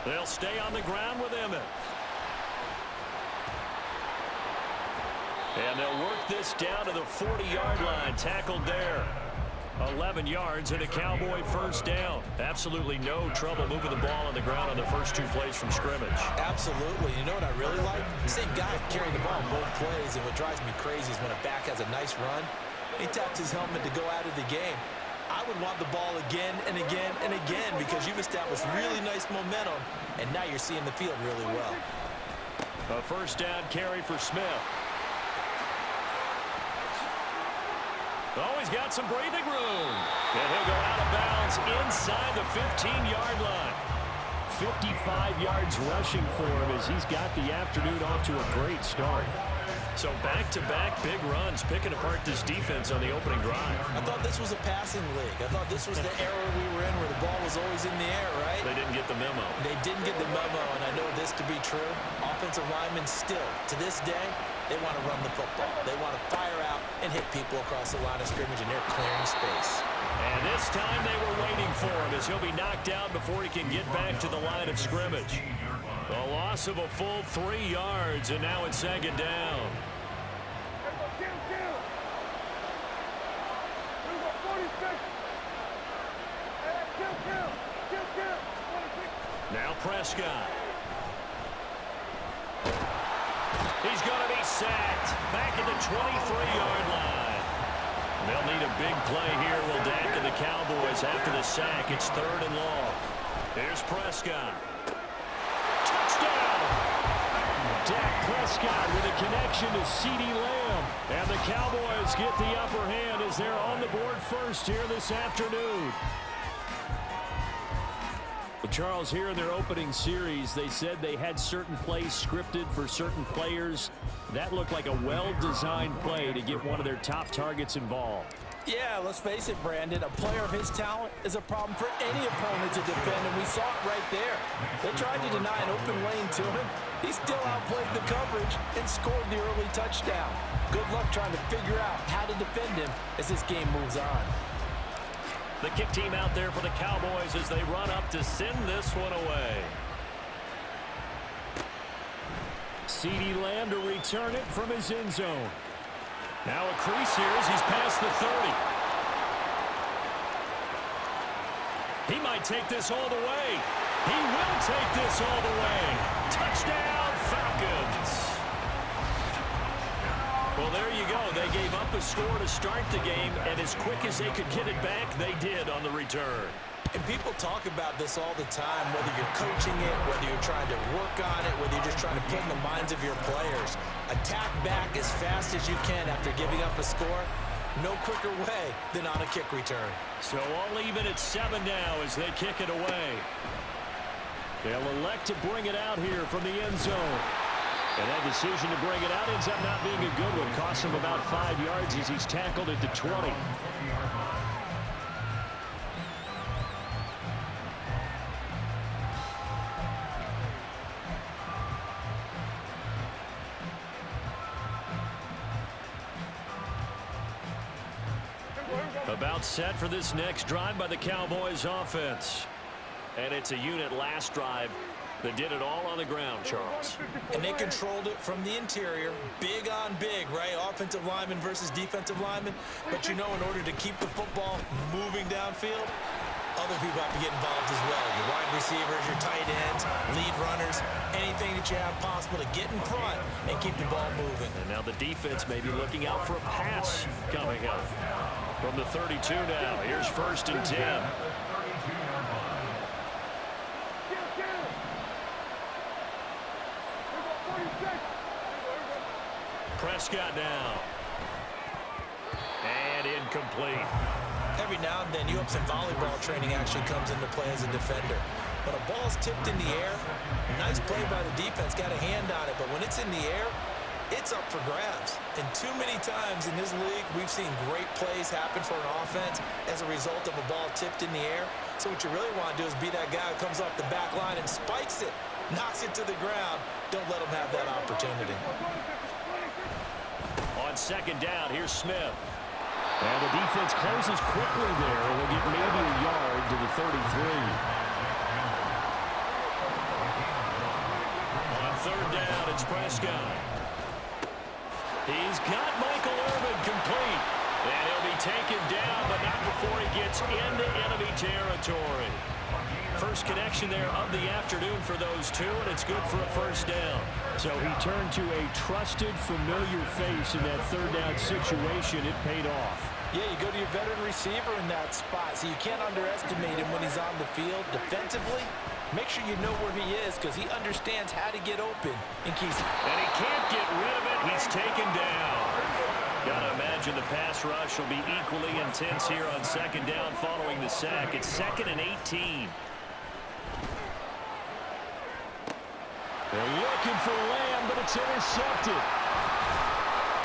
They'll stay on the ground with Emmett. And they'll work this down to the 40-yard line. Tackled there. 11 yards and a Cowboy first down. Absolutely no trouble moving the ball on the ground on the first 2 plays from scrimmage. Absolutely. You know what I really like? Same guy carrying the ball on both plays, and what drives me crazy is when a back has a nice run, he taps his helmet to go out of the game. I would want the ball again and again and again because you've established really nice momentum, and now you're seeing the field really well. A first down carry for Smith. Oh, he's got some breathing room. And he'll go out of bounds inside the 15-yard line. 55 yards rushing for him as he's got the afternoon off to a great start. So back-to-back big runs, picking apart this defense on the opening drive. I thought this was a passing league. I thought this was the era we were in where the ball was always in the air, right? They didn't get the memo. They didn't get the memo, and I know this to be true. Offensive linemen still, to this day, they want to run the football. They want to fire out and hit people across the line of scrimmage, and they're clearing space. And this time they were waiting for him as he'll be knocked out before he can get back to the line of scrimmage. A loss of a full 3 yards, and now it's second down. Now Prescott. He's going to be sacked back at the 23-yard line. They'll need a big play here, will Dak and the Cowboys after the sack. It's 3rd and long. Here's Prescott. Touchdown! Dak Prescott with a connection to CeeDee Lamb. And the Cowboys get the upper hand as they're on the board first here this afternoon. Well, Charles, here in their opening series, they said they had certain plays scripted for certain players. That looked like a well-designed play to get one of their top targets involved. Yeah, let's face it, Brandon. A player of his talent is a problem for any opponent to defend, and we saw it right there. They tried to deny an open lane to him. He still outplayed the coverage and scored the early touchdown. Good luck trying to figure out how to defend him as this game moves on. The kick team out there for the Cowboys as they run up to send this one away. CeeDee Lamb to return it from his end zone. Now a crease here as he's past the 30. He might take this all the way. He will take this all the way. Touchdown, Falcons. Well, there you go. They gave up a score to start the game, and as quick as they could get it back, they did on the return. And people talk about this all the time, whether you're coaching it, whether you're trying to work on it, whether you're just trying to put in the minds of your players. Attack back as fast as you can after giving up a score. No quicker way than on a kick return. So all even at 7 now as they kick it away. They'll elect to bring it out here from the end zone. And that decision to bring it out ends up not being a good one. Costs him about 5 yards as he's tackled at the 20. About set for this next drive by the Cowboys offense. And it's a unit last drive that did it all on the ground, Charles. And they controlled it from the interior. Big on big, right? Offensive lineman versus defensive lineman. But you know, in order to keep the football moving downfield, other people have to get involved as well. Your wide receivers, your tight ends, lead runners, anything that you have possible to get in front and keep the ball moving. And now the defense may be looking out for a pass coming up. From the 32 now, here's 1st and 10. Prescott now. And incomplete. Every now and then, some volleyball training actually comes into play as a defender. When a ball's tipped in the air, nice play by the defense, got a hand on it, but when it's in the air, it's up for grabs. And too many times in this league, we've seen great plays happen for an offense as a result of a ball tipped in the air. So what you really want to do is be that guy who comes off the back line and spikes it, knocks it to the ground. Don't let him have that opportunity. On 2nd down, here's Smith. And the defense closes quickly there. They'll get maybe a yard to the 33. third down, it's Prescott. He's got Michael Irvin complete. And he'll be taken down, but not before he gets into enemy territory. First connection there of the afternoon for those two, and it's good for a first down. So he turned to a trusted, familiar face in that third down situation. It paid off. Yeah, you go to your veteran receiver in that spot, so you can't underestimate him when he's on the field. Defensively, make sure you know where he is because he understands how to get open in case. And he can't get rid of it. He's taken down. Gotta imagine the pass rush will be equally intense here on second down following the sack. It's 2nd and 18. They're looking for Lamb, but it's intercepted.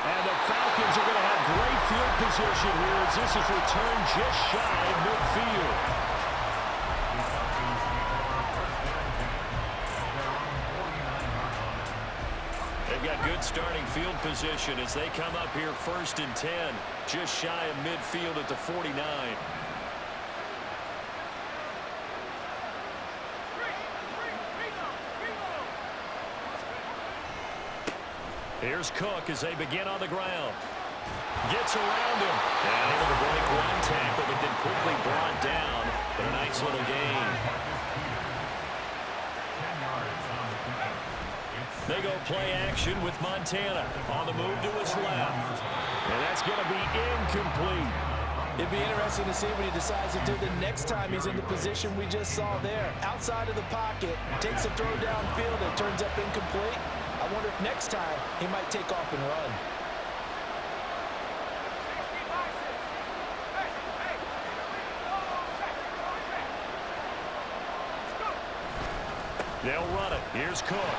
And the Falcons are going to have great field position here as this is returned just shy of midfield. They've got good starting field position as they come up here 1st and 10, just shy of midfield at the 49. Here's Cook as they begin on the ground. Gets around him. And able to break one tackle, but then quickly brought down. But a nice little gain. They go play action with Montana on the move to his left. And that's going to be incomplete. It'd be interesting to see what he decides to do the next time he's in the position we just saw there. Outside of the pocket, takes a throw downfield, it turns up incomplete. I wonder if next time he might take off and run. They'll run it. Here's Cook.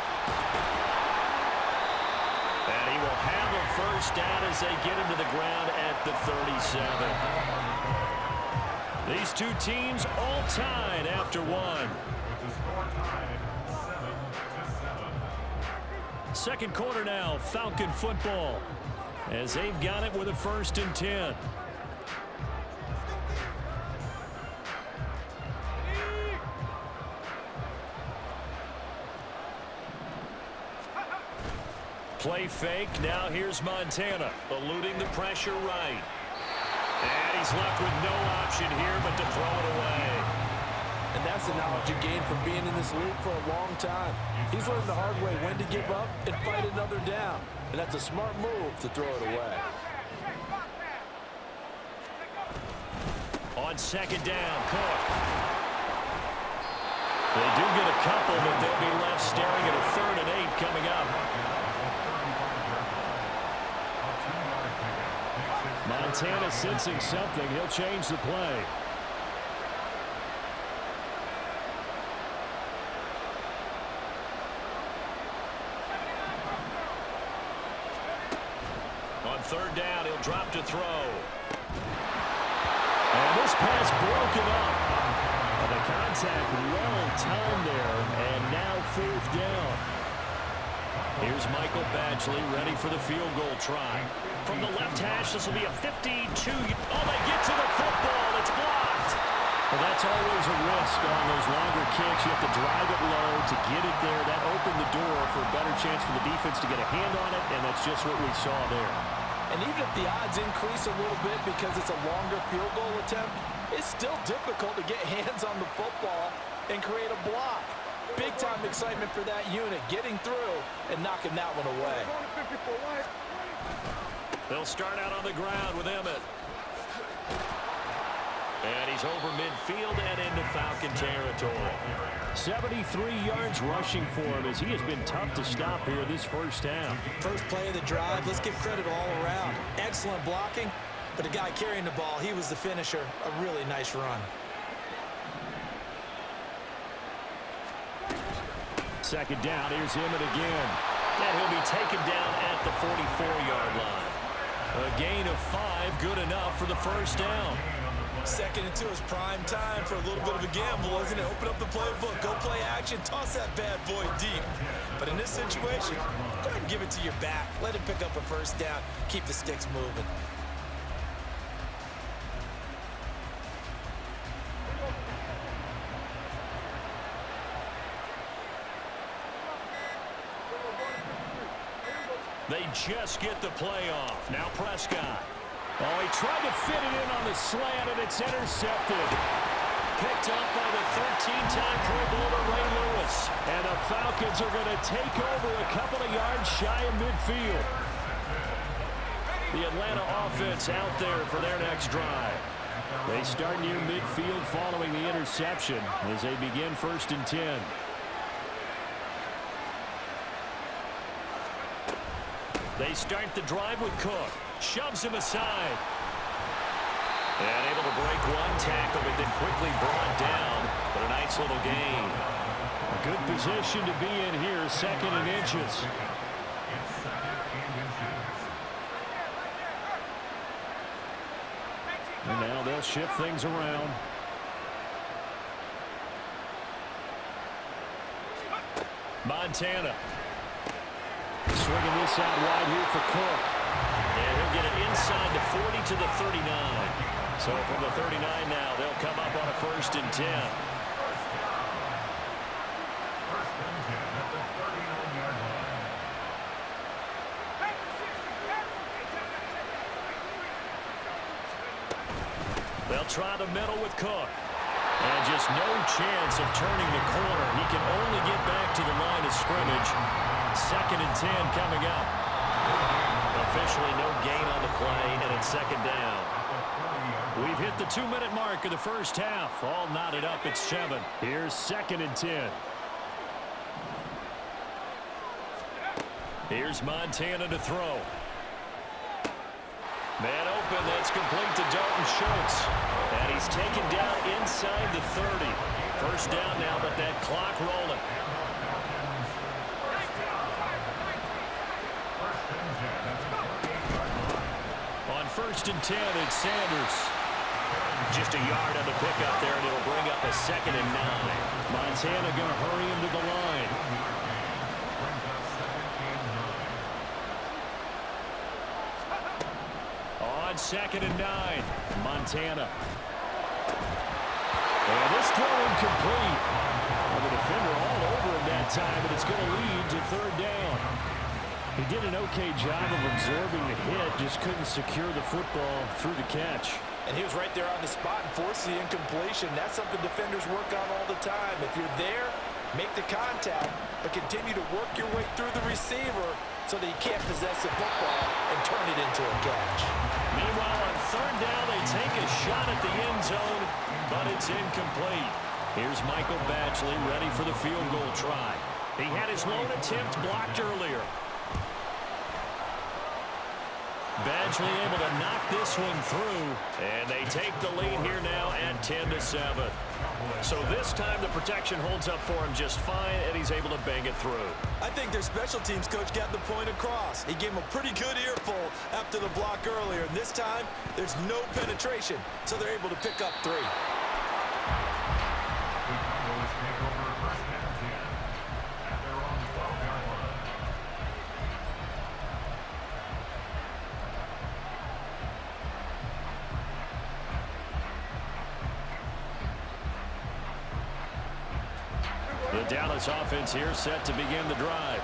And he will have a first down as they get him to the ground at the 37. These two teams all tied after one. Second quarter now, Falcon football, as they've got it with a 1st and 10. Play fake. Now here's Montana, eluding the pressure right. And he's left with no option here but to throw it away. And that's the knowledge you gain from being in this league for a long time. He's learned the hard way when to give up and fight another down. And that's a smart move to throw it away. On second down, Cook. They do get a couple, but they'll be left staring at a 3rd and 8 coming up. Montana sensing something. He'll change the play. On 3rd down, he'll drop to throw. And this pass broken up. And the contact well timed there. And now 4th down. Here's Michael Badgley ready for the field goal try. From the left hash, this will be a 52. Oh, they get to the football. It's blocked. Well, that's always a risk on those longer kicks. You have to drive it low to get it there. That opened the door for a better chance for the defense to get a hand on it, and that's just what we saw there. And even if the odds increase a little bit because it's a longer field goal attempt, it's still difficult to get hands on the football and create a block. Big-time excitement for that unit, getting through and knocking that one away. They'll start out on the ground with Emmett. And he's over midfield and into Falcon territory. 73 yards rushing for him as he has been tough to stop here this first half. First play of the drive, let's give credit all around. Excellent blocking, but the guy carrying the ball, he was the finisher. A really nice run. Second down, here's Emmett again. And he'll be taken down at the 44-yard line. A gain of 5, good enough for the first down. 2nd and 2 is prime time for a little bit of a gamble, isn't it? Open up the playbook, go play action, toss that bad boy deep. But in this situation, go ahead and give it to your back. Let him pick up a first down, keep the sticks moving. They just get the play off. Now Prescott. Oh, he tried to fit it in on the slant, and it's intercepted. Picked up by the 13-time Pro Bowler Ray Lewis. And the Falcons are going to take over a couple of yards shy of midfield. The Atlanta offense out there for their next drive. They start near midfield following the interception as they begin 1st and 10. They start the drive with Cook. Shoves him aside. And able to break one tackle, but then quickly brought down. But a nice little gain. A good position to be in here, 2nd and inches. And now they'll shift things around. Montana. Swinging this out wide here for Cook. And he'll get it inside the 40 to the 39. So from the 39 now, they'll come up on a 1st and 10. They'll try the middle with Cook. And just no chance of turning the corner. He can only get back to the line of scrimmage. 2nd and 10 coming up. Officially no gain on the play, and it's 2nd down. We've hit the 2-minute mark of the first half. All knotted up at 7. Here's 2nd and 10. Here's Montana to throw. Man open, that's complete to Dalton Schultz. And he's taken down inside the 30. 1st down now, but that clock rolling. On 1st and 10, it's Sanders. Just a yard on the pickup there, and it'll bring up a 2nd and 9. Montana going to hurry him to the line. On 2nd and 9, Montana. And this throw incomplete. Well, the defender all over him that time, and it's going to lead to 3rd down. He did an okay job of absorbing the hit, just couldn't secure the football through the catch. And he was right there on the spot and forced the incompletion. That's something defenders work on all the time. If you're there, make the contact, but continue to work your way through the receiver so that he can't possess the football and turn it into a catch. Meanwhile, on 3rd down, they take a shot at the end zone, but it's incomplete. Here's Michael Badgley ready for the field goal try. He had his lone attempt blocked earlier. Badgley able to knock this one through, and they take the lead here now at 10-7. So this time the protection holds up for him just fine, and he's able to bang it through. I think their special teams coach got the point across. He gave him a pretty good earful after the block earlier, and this time there's no penetration, so they're able to pick up 3. The Dallas offense here set to begin the drive.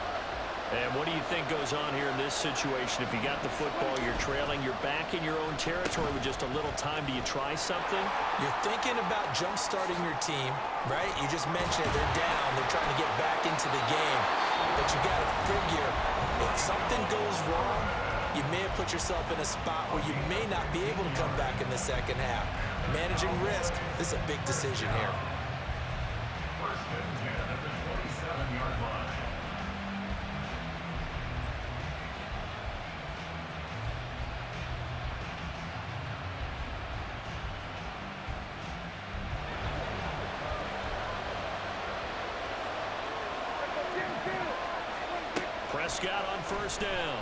And what do you think goes on here in this situation? If you got the football, you're trailing, you're back in your own territory with just a little time. Do you try something? You're thinking about jump-starting your team, right? You just mentioned it. They're down. They're trying to get back into the game. But you got to figure, if something goes wrong, you may have put yourself in a spot where you may not be able to come back in the second half. Managing risk, this is a big decision here. Prescott on 1st down.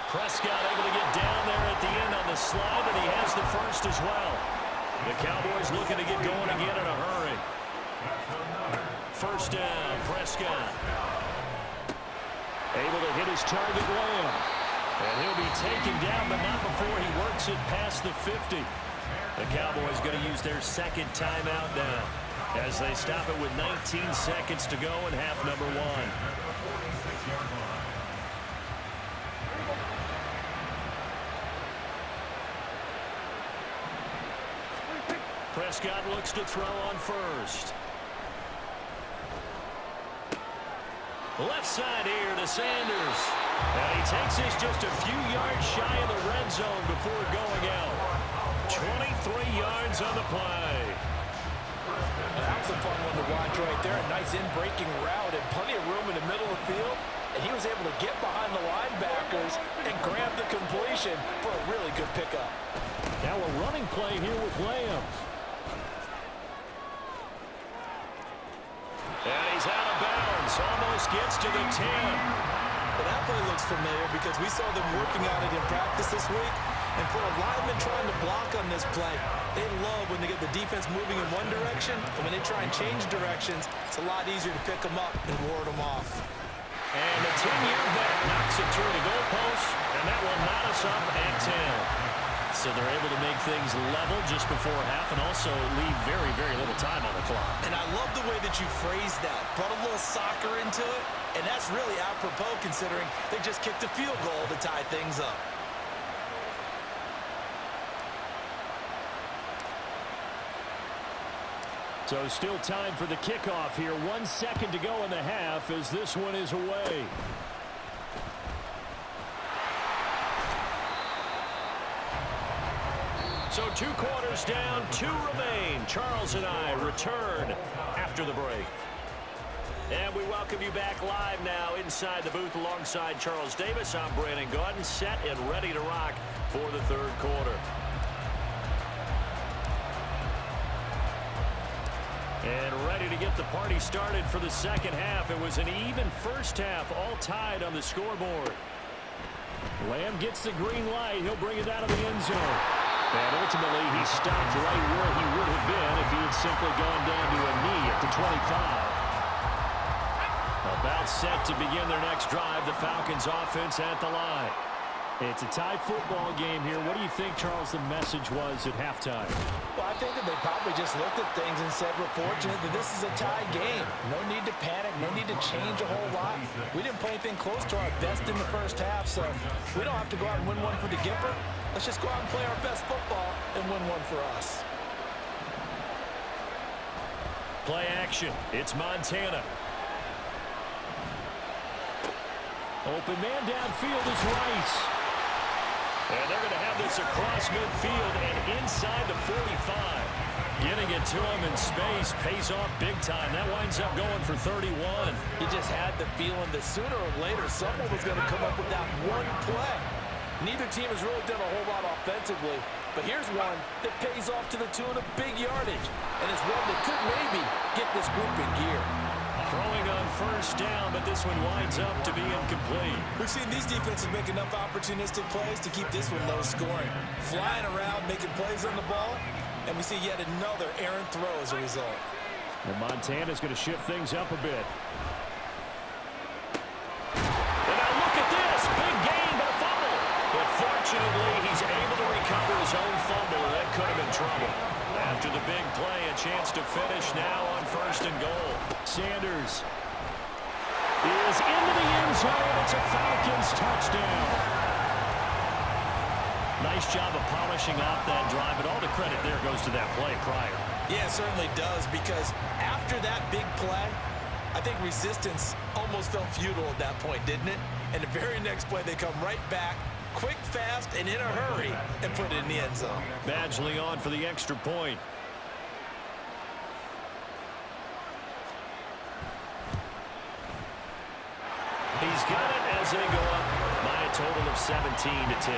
Prescott able to get down there at the end on the slide, and he has the 1st as well. The Cowboys looking to get going again in a hurry. 1st down, Prescott. Able to hit his target, Lamb. And he'll be taken down, but not before he works it past the 50. The Cowboys going to use their 2nd timeout now, as they stop it with 19 seconds to go in half number 1. Prescott looks to throw on first. Left side here to Sanders. And he takes this just a few yards shy of the red zone before going out. 23 yards on the play. That was a fun one to watch right there. A nice in-breaking route and plenty of room in the middle of the field. And he was able to get behind the linebackers and grab the completion for a really good pickup. Now a running play here with Lamb. And he's out of bounds. Almost gets to the 10. But that play looks familiar because we saw them working on it in practice this week. And for a lineman trying to block on this play, they love when they get the defense moving in one direction. And when they try and change directions, it's a lot easier to pick them up and ward them off. And the 10-year vet knocks it through the goalpost, and that will knot us up at 10. So they're able to make things level just before half and also leave very, very little time on the clock. And I love the way that you phrased that. Brought a little soccer into it, and that's really apropos considering they just kicked a field goal to tie things up. So still time for the kickoff here. 1 second to go in the half as this one is away. So 2 quarters down, 2 remain. Charles and I return after the break. And we welcome you back live now inside the booth alongside Charles Davis. I'm Brandon Gaudin, set and ready to rock for the third quarter. And ready to get the party started for the second half. It was an even first half, all tied on the scoreboard. Lamb gets the green light. He'll bring it out of the end zone. And ultimately, he stopped right where he would have been if he had simply gone down to a knee at the 25. About set to begin their next drive, the Falcons offense at the line. It's a tie football game here. What do you think, Charles, the message was at halftime? Well, I think that they probably just looked at things and said, we're fortunate that this is a tie game. No need to panic, no need to change a whole lot. We didn't play anything close to our best in the first half, so we don't have to go out and win one for the Gipper. Let's just go out and play our best football and win one for us. Play action. It's Montana. Open man downfield is Rice. And they're going to have this across midfield and inside the 45. Getting it to him in space pays off big time. That winds up going for 31. You just had the feeling that sooner or later someone was going to come up with that one play. Neither team has really done a whole lot offensively, but here's one that pays off to the tune of big yardage, and it's one that could maybe get this group in gear. Throwing on first down, but this one winds up to be incomplete. We've seen these defenses make enough opportunistic plays to keep this one low scoring. Flying around, making plays on the ball, and we see yet another errant throw as a result. And Montana's going to shift things up a bit. And now look at this. Big gain, but a fumble. But fortunately, he's able to recover his own fumble, and that could have been trouble. After the big play, a chance to finish now on first and goal. Sanders is into the end zone. It's a Falcons touchdown. Nice job of polishing off that drive, but all the credit there goes to that play prior. Yeah, it certainly does, because after that big play, I think resistance almost felt futile at that point, didn't it? And the very next play, they come right back, quick, fast, and in a hurry, and put it in the end zone. Badgley on for the extra point. He's got it as they go up by a total of 17-10.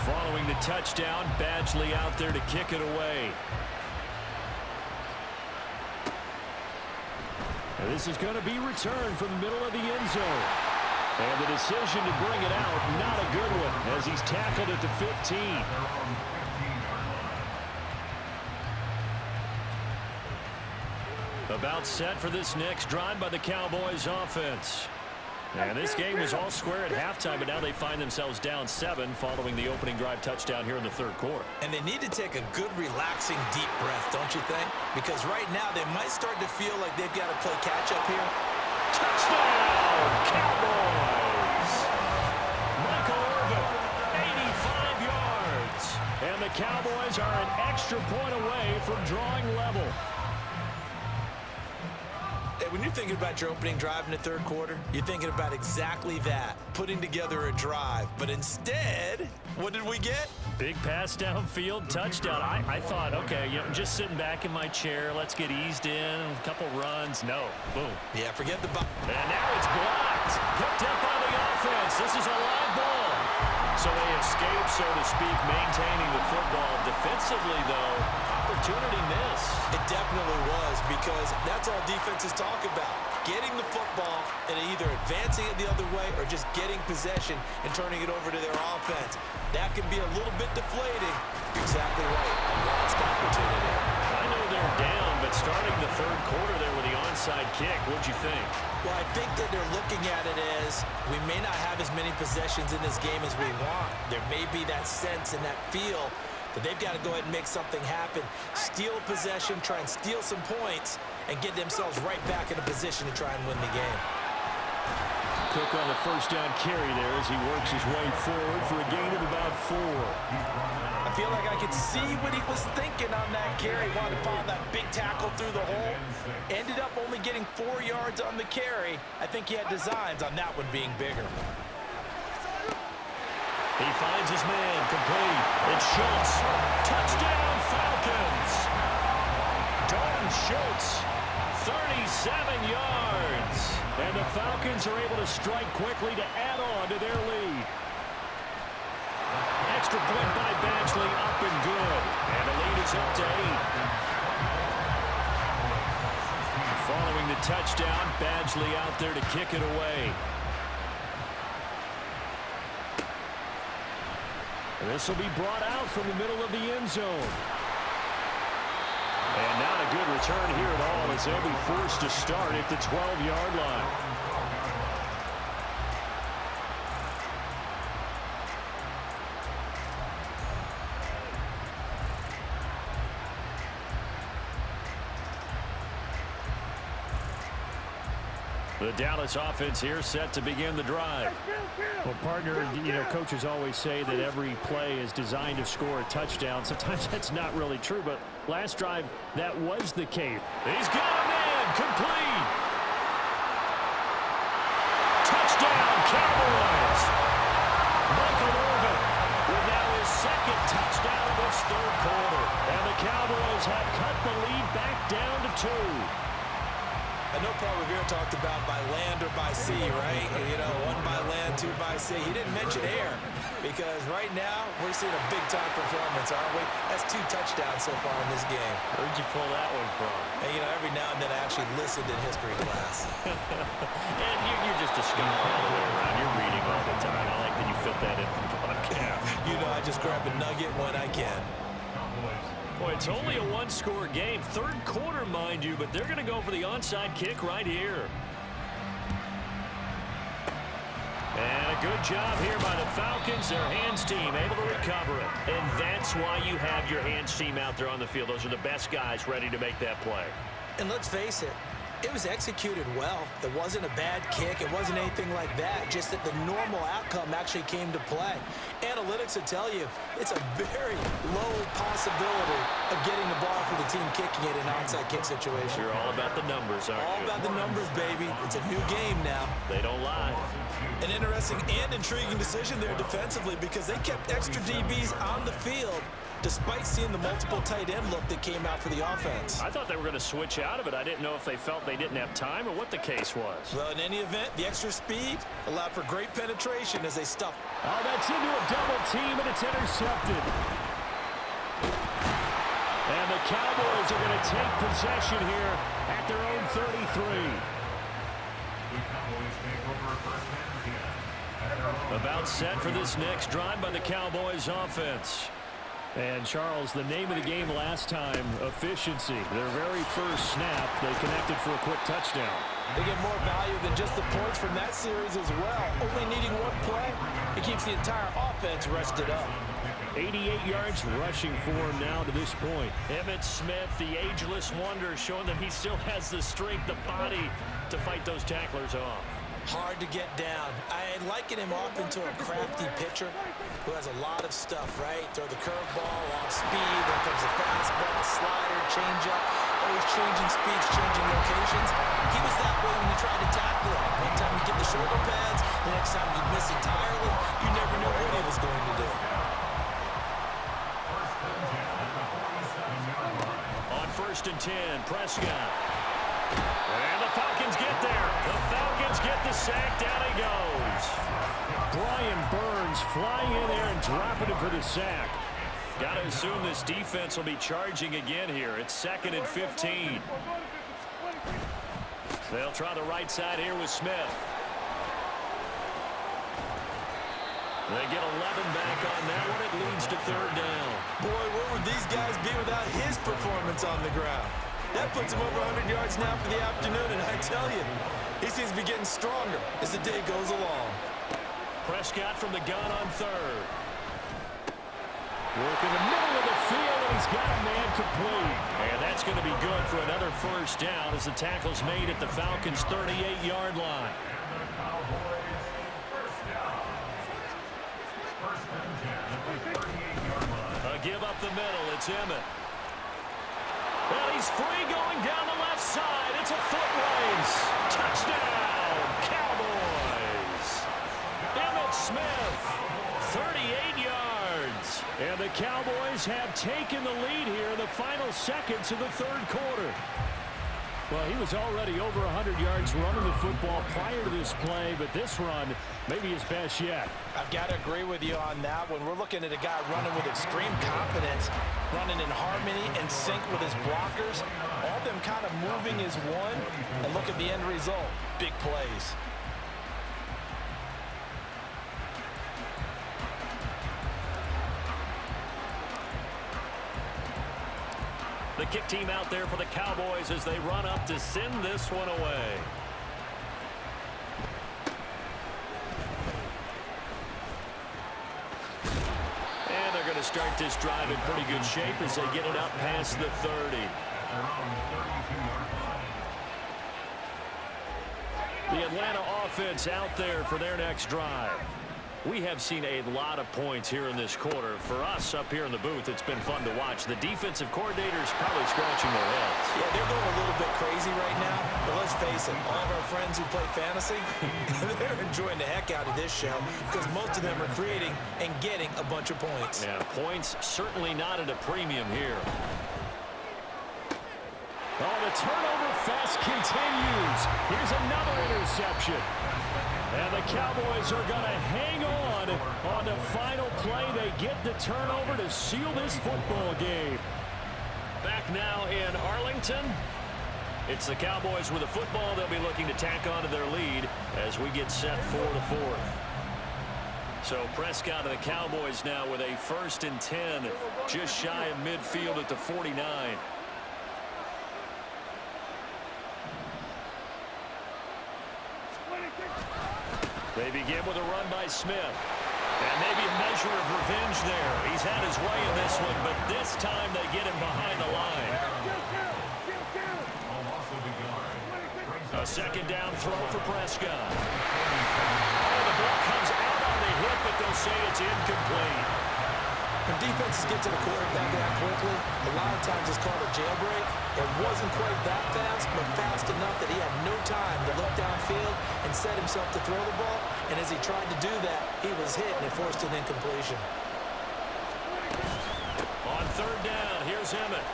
Following the touchdown, Badgley out there to kick it away. And this is going to be returned from the middle of the end zone. And the decision to bring it out, not a good one, as he's tackled at the 15. About set for this next drive by the Cowboys offense. And this game was all square at halftime, but now they find themselves down 7 following the opening drive touchdown here in the third quarter. And they need to take a good, relaxing, deep breath, don't you think? Because right now they might start to feel like they've got to play catch-up here. Touchdown, Cowboys! Michael Irvin, 85 the Cowboys are an extra point away from drawing level. Hey, when you're thinking about your opening drive in the third quarter, you're thinking about exactly that, putting together a drive. But instead, what did we get? Big pass downfield, touchdown. I thought, okay, just sitting back in my chair, let's get eased in, a couple runs. No, boom. Yeah, forget the ball. And now it's blocked. Picked up by the offense. This is a live ball. So they escape, so to speak, maintaining the football. Defensively, though, opportunity miss. It definitely was, because that's all defenses talk about. Getting the football and either advancing it the other way or just getting possession and turning it over to their offense. That can be a little bit deflating. You're exactly right. A lost opportunity. I know they're down, but starting the third quarter there with the onside kick, what'd you think? Well, I think that they're looking at it as we may not have as many possessions in this game as we want. There may be that sense and that feel that they've got to go ahead and make something happen, steal possession, try and steal some points, and get themselves right back in a position to try and win the game. Cook on the first down carry there as he works his way forward for a gain of about 4. I feel like I could see what he was thinking on that carry. Wanted to follow that big tackle through the hole. Ended up only getting 4 yards on the carry. I think he had designs on that one being bigger. He finds his man, complete. It's Schultz. Touchdown, Falcons. Dalton Schultz, 37 yards. And the Falcons are able to strike quickly to add on to their lead. Extra point by Badgley, up and good. And the lead is up to 8. Following the touchdown, Badgley out there to kick it away. This will be brought out from the middle of the end zone. And not a good return here at all as they'll be forced to start at the 12-yard line. The Dallas offense here set to begin the drive. Well, partner, coaches always say that every play is designed to score a touchdown. Sometimes that's not really true, but last drive, that was the case. He's got a man, complete. Touchdown, Cowboys. Michael Irvin with now his second touchdown of this third quarter. And the Cowboys have cut the lead back down to 2. I know Paul Revere talked about by land or by sea, right? One by land, 2 by sea. He didn't mention air because right now we're seeing a big-time performance, aren't we? That's 2 touchdowns so far in this game. Where'd you pull that one from? And, every now and then I actually listened in history class. And you're just a scholar all the way around. You're reading all the time. I like that you fit that in the podcast. I just grab a nugget when I can. Boy, it's only a one-score game. Third quarter, mind you, but they're going to go for the onside kick right here. And a good job here by the Falcons. Their hands team able to recover it. And that's why you have your hands team out there on the field. Those are the best guys ready to make that play. And let's face it, it was executed well. It wasn't a bad kick. It wasn't anything like that. Just that the normal outcome actually came to play. Analytics will tell you it's a very low possibility of getting the ball for the team kicking it in an onside kick situation. You're all about the numbers, aren't you? All about the numbers, baby. It's a new game now. They don't lie. An interesting and intriguing decision there defensively because they kept extra DBs on the field despite seeing the multiple tight end look that came out for the offense. I thought they were going to switch out of it. I didn't know if they felt they didn't have time or what the case was. Well, in any event, the extra speed allowed for great penetration as they stuffed. Oh, that's into a double team, and it's intercepted. And the Cowboys are going to take possession here at their own 33. About set for this next drive by the Cowboys offense. And, Charles, the name of the game last time, efficiency. Their very first snap, they connected for a quick touchdown. They get more value than just the points from that series as well. Only needing one play, it keeps the entire offense rested up. 88 yards rushing for him now to this point. Emmitt Smith, the ageless wonder, showing that he still has the strength, the body to fight those tacklers off. Hard to get down. I liken him off into a crafty pitcher who has a lot of stuff, right? Throw the curveball, off speed, then comes the fastball, slider, changeup, always changing speeds, changing locations. He was that way when you tried to tackle him. One time you get the shoulder pads, the next time you'd miss entirely. You never knew what he was going to do. On 1st and 10, Prescott. And the Falcons get there. The Falcons get the sack. Down he goes. Brian Burns flying in there and dropping it for the sack. Got to assume this defense will be charging again here. It's 2nd and 15. They'll try the right side here with Smith. They get 11 back on that one. It leads to 3rd down. Boy, where would these guys be without his performance on the ground? That puts him over 100 yards now for the afternoon, and I tell you, he seems to be getting stronger as the day goes along. Prescott from the gun on 3rd. Work in the middle of the field, and he's got a man complete. And that's going to be good for another 1st down as the tackle's made at the Falcons' 38-yard line. Give up the middle. It's Emmett. And he's free going down the left side. It's a foot race. Touchdown, Cowboys. Emmett Smith, 38 yards. And the Cowboys have taken the lead here in the final seconds of the 3rd quarter. Well, he was already over 100 yards running the football prior to this play, but this run may be his best yet. I've got to agree with you on that one. We're looking at a guy running with extreme confidence, running in harmony and sync with his blockers, all of them kind of moving as one, and look at the end result. Big plays. The kick team out there for the Cowboys as they run up to send this one away. And they're going to start this drive in pretty good shape as they get it up past the 30. The Atlanta offense out there for their next drive. We have seen a lot of points here in this quarter. For us up here in the booth, it's been fun to watch. The defensive coordinators probably scratching their heads. Yeah, they're going a little bit crazy right now, but let's face it, all of our friends who play fantasy, they're enjoying the heck out of this show because most of them are creating and getting a bunch of points. Yeah, points certainly not at a premium here. Oh, the turnover fest continues. Here's another interception. And the Cowboys are going to hang on the final play. They get the turnover to seal this football game. Back now in Arlington. It's the Cowboys with the football. They'll be looking to tack onto their lead as we get set for the 4th. So Prescott and the Cowboys now with a 1st and 10, just shy of midfield at the 49. They begin with a run by Smith. And maybe a measure of revenge there. He's had his way in this one, but this time they get him behind the line. A 2nd down throw for Prescott. Oh, the ball comes out on the hit, but they'll say it's incomplete. When defenses get to the quarterback that quickly, a lot of times it's called a jailbreak. It wasn't quite that fast, but fast enough that he had no time to look downfield and set himself to throw the ball. And as he tried to do that, he was hit and it forced an incompletion. On 3rd down, here's Emmett.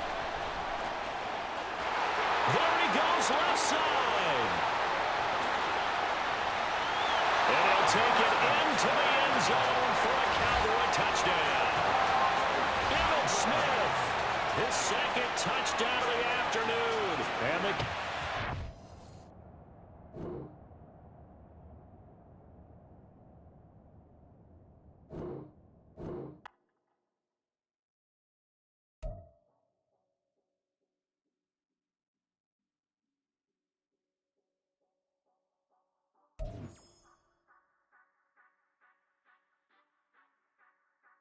There he goes, left side. And he'll take it into the end zone for a Cowboy